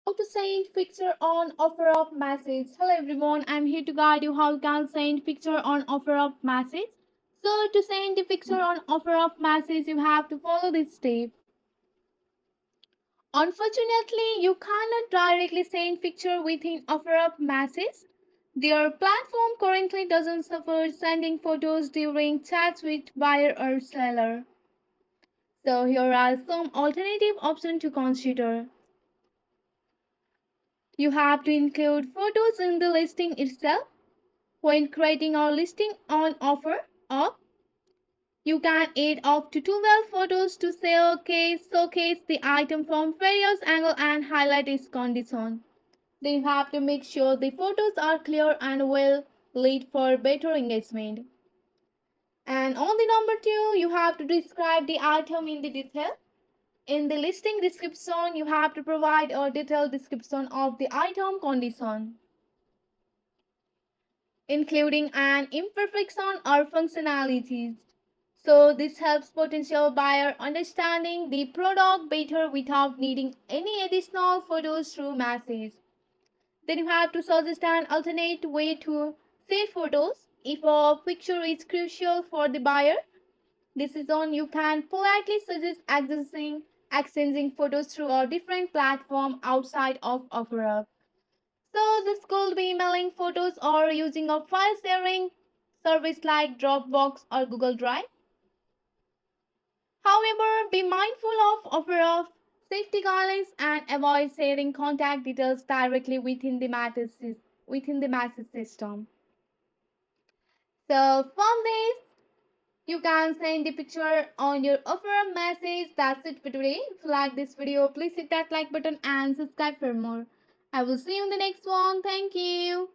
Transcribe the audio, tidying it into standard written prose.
How to send picture on OfferUp Message. Hello everyone, I'm here to guide you how you can send picture on OfferUp Message. So to send the picture on OfferUp Message, you have to follow this step. Unfortunately, you cannot directly send picture within OfferUp Message. Their platform currently doesn't support sending photos during chats with buyer or seller. So here are some alternative options to consider. You have to include photos in the listing itself. When creating a listing on OfferUp, you can add up to 12 photos to showcase the item from various angles and highlight its condition. Then you have to make sure the photos are clear and well lit for better engagement. And on the number 2, you have to describe the item in the detail. In the listing description, you have to provide a detailed description of the item condition, including an imperfection or functionalities. So this helps potential buyer understanding the product better without needing any additional photos through message. Then you have to suggest an alternate way to share photos. If a picture is crucial for the buyer decision, you can politely suggest exchanging photos through a different platform outside of OfferUp. So this could be emailing photos or using a file sharing service like Dropbox or Google Drive. However, be mindful of safety guidelines and avoid sharing contact details directly within the message system. So from this, you can send the picture on your OfferUp message. That's it for today. If you like this video, please hit that like button and subscribe for more. I will see you in the next one. Thank you.